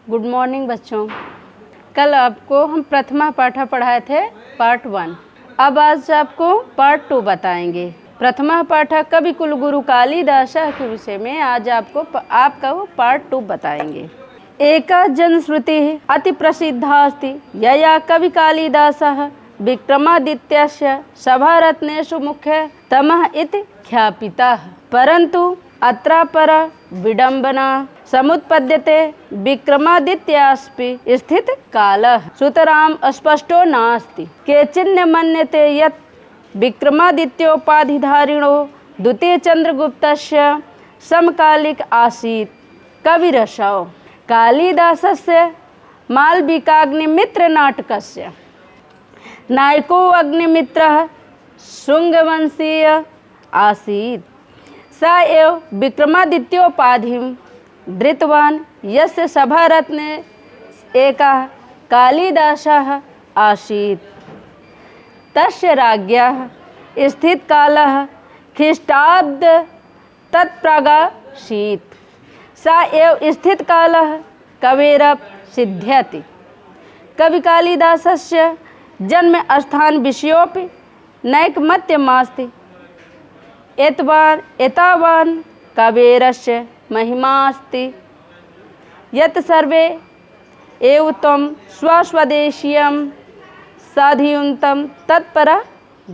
Good morning बच्चों। कल आपको हम प्रथमा पाठा पढ़ाए थे पार्ट 1। अब आज आपको पार्ट 2 बताएंगे। प्रथमा पाठा कवि कुलगुरु कालिदास के विषय में आज आपका वो पार्ट 2 बताएंगे। एका जनश्रुति अति प्रसिद्धा अस्ति यया कवि कालिदासः विक्रमादित्यस्य सभारत्नेषु मुख्यतमः इति ख्यापितः। परन्तु अत्रापर विडम्बना समुत्पद्यते विक्रमादित्यास्पि स्थित कालः सुतरां स्पष्टो नास्ति। केचिन् मन्यते यत् विक्रमादित्योपाधिधारिणो द्वितीय चंद्रगुप्तस्य समकालिक आसीत्। कविरसौ कालिदासस्य मालविकाग्निमित्र नाटकस्य नायको अग्निमित्रः शुंगवंशीय आसीत्। स एव विक्रमादित्योपाधिं धृतवान् यस्य सभारत्ने एकः कालिदासः आसीत्। तस्य राज्ञः स्थितकालः ख्रीष्टाब्द तत्प्रागासीत्। स एव स्थितकालः कवेरप सिद्ध्यति। कवि कालिदासस्य जन्मस्थान विषयोऽपि नैकमत्यमास्ति। एतावान् कवेरस्य महिमास्ति यत् सर्वे एव तं स्वस्वदेशीयं साधयितुं तत्पराः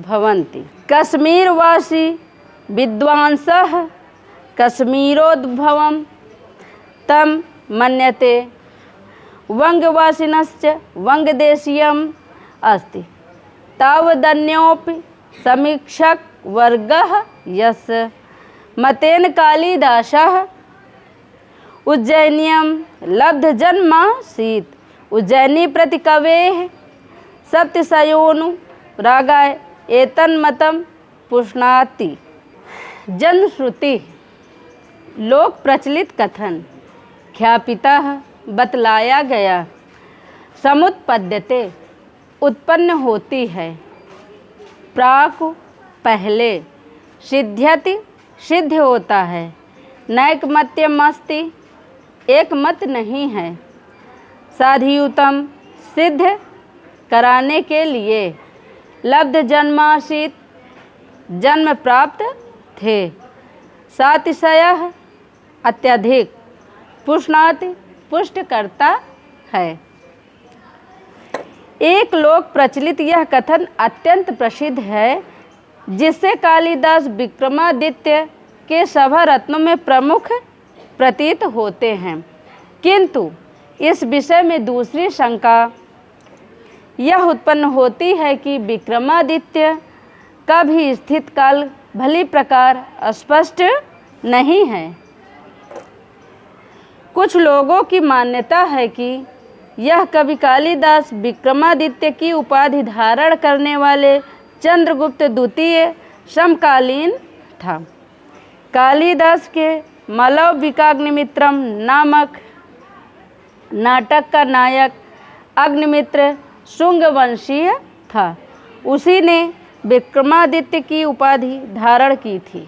भवन्ति। कश्मीरवासी विद्वांसः कश्मीरोद्भवं तं मन्यते। वङ्गवासिनश्च वङ्गदेशीयम् अस्ति। तावदन्योऽपि समीक्षकवर्गः यस्य मतेन कालिदासः उज्जयिन्यां लब्धजन्मासीत्। उज्जयिनी प्रति कवेः सप्तशयोनुरागाय एतन्मतं पुष्णाति। जनश्रुति लोक प्रचलित कथन ख्यापितः बतलाया गया। समुत्पद्यते उत्पन्न होती है। प्राक पहले सिद्ध्यति सिद्ध होता है। नैकमत्यमस्ति एक मत नहीं है। साधियुतम सिद्ध कराने के लिए लब्ध जन्मासीत जन्म प्राप्त थे। सातिशयः अत्यधिक पुष्णाति पुष्ट करता है। एक लोक प्रचलित यह कथन अत्यंत प्रसिद्ध है जिससे कालिदास विक्रमादित्य के सभा रत्नों में प्रमुख प्रतीत होते हैं। किंतु इस विषय में दूसरी शंका यह उत्पन्न होती है कि विक्रमादित्य का भी स्थित काल भली प्रकार स्पष्ट नहीं है। कुछ लोगों की मान्यता है कि यह कवि कालिदास विक्रमादित्य की उपाधि धारण करने वाले चंद्रगुप्त द्वितीय समकालीन था। कालिदास के मालविकाग्निमित्रम नामक नाटक का नायक अग्निमित्र शुंगवंशीय था। उसी ने विक्रमादित्य की उपाधि धारण की थी,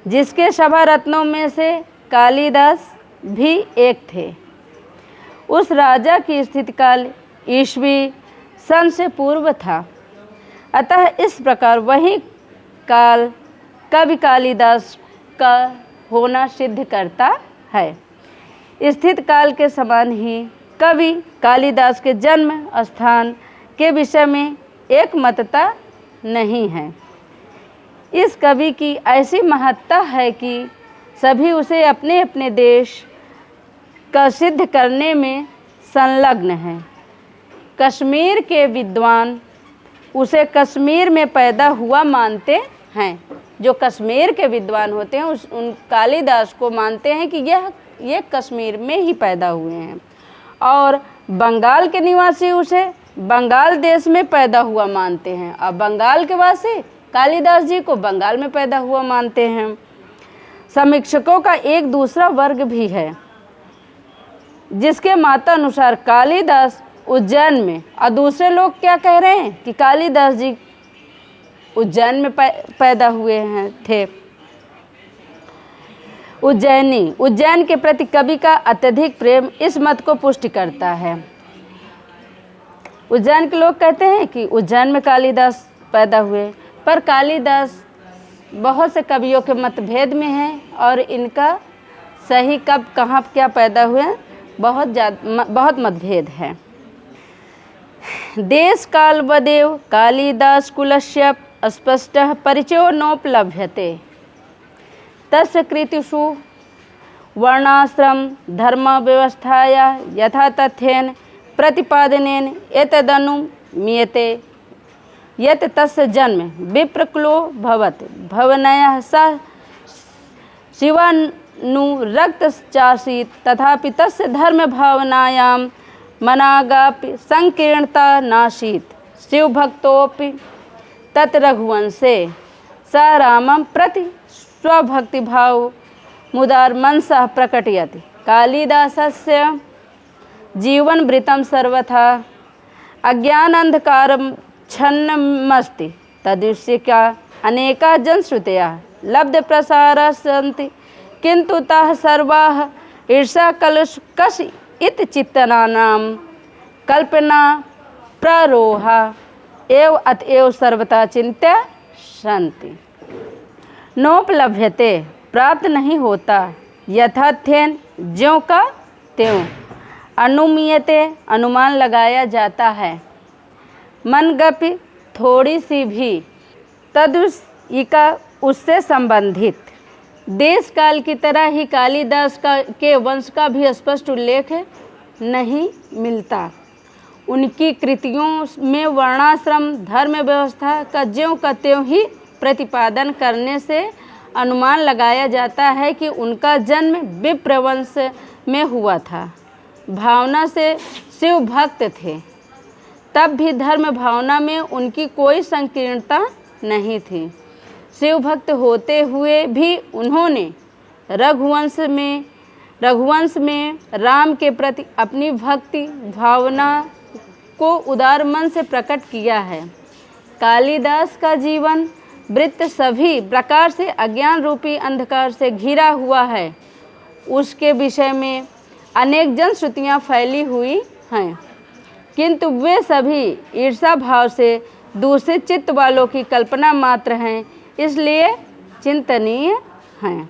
जिसके सभा रत्नों में से कालिदास भी एक थे। उस राजा की स्थिति काल ईस्वी सन से पूर्व था। अतः इस प्रकार वही काल कवि कालिदास का होना सिद्ध करता है। स्थित काल के समान ही कवि कालिदास के जन्म स्थान के विषय में एक मतता नहीं है। इस कवि की ऐसी महत्ता है कि सभी उसे अपने अपने देश का सिद्ध करने में संलग्न हैं। कश्मीर के विद्वान उसे कश्मीर में पैदा हुआ मानते हैं। जो कश्मीर के विद्वान होते हैं उन कालिदास को मानते हैं कि ये कश्मीर में ही पैदा हुए हैं। और बंगाल के निवासी उसे बंगाल देश में पैदा हुआ मानते हैं। और बंगाल के वासी कालिदास जी को बंगाल में पैदा हुआ मानते हैं। समीक्षकों का एक दूसरा वर्ग भी है जिसके मतानुसार कालिदास उज्जैन में, और दूसरे लोग क्या कह रहे हैं कि कालिदास जी उज्जैन में पैदा हुए थे। उज्जैन के प्रति कवि का अत्यधिक प्रेम इस मत को पुष्टि करता है। उज्जैन के लोग कहते हैं कि उज्जैन में कालिदास पैदा हुए, पर कालिदास बहुत से कवियों के मतभेद में हैं और इनका सही कब कहाँ क्या पैदा हुए बहुत मतभेद है। देश काल वदेव कालिदास कुलस्य स्पष्टः परिचयो नोपलभ्यते तस्य कृतिषु वर्णाश्रम धर्म व्यवस्थाया यथा तथ्येन प्रतिपादनेन एतदनुमीयते यत् तस्य जन्म विप्रकुलो भवत् भवनयः सह शिवानुरक्तश्चासीत् तथापि तस्य धर्मभावनायां मनागापि संकीर्णता नासीत्। शिवभक्तोऽपि तत् रघुवंशे स रामं प्रति स्वभक्तिभाव मुदारमनसः प्रकटयति। कालिदासस्य जीवनवृत्तं सर्वथा अज्ञानान्धकारच्छन्नमस्ति। तद्विषयिका अनेका जनश्रुतयः लब्धप्रसाराः सन्ति, किन्तु ताः सर्वाः ईर्ष्याकलुषकश इति चित्तनानां कल्पना प्ररोहा एव अतएव सर्वथा चिन्त्या सन्ति। नोपलभ्यते प्राप्त नहीं होता, यथाथ्येन ज्यों का त्यों, अनुमीयते अनुमान लगाया जाता है, मनगपि थोड़ी सी भी तद्विषयिका उससे संबंधित। देश काल की तरह ही कालिदास के वंश का भी स्पष्ट उल्लेख नहीं मिलता। उनकी कृतियों में वर्णाश्रम धर्म व्यवस्था का ज्यों का त्यों ही प्रतिपादन करने से अनुमान लगाया जाता है कि उनका जन्म विप्रवंश में हुआ था। भावना से शिव भक्त थे, तब भी धर्म भावना में उनकी कोई संकीर्णता नहीं थी। शिव भक्त होते हुए भी उन्होंने रघुवंश में राम के प्रति अपनी भक्ति भावना को उदार मन से प्रकट किया है। कालिदास का जीवन वृत्त सभी प्रकार से अज्ञान रूपी अंधकार से घिरा हुआ है। उसके विषय में अनेक जनश्रुतियाँ फैली हुई हैं, किंतु वे सभी ईर्षा भाव से दूसरे चित्त वालों की कल्पना मात्र हैं, इसलिए चिंतनीय हैं।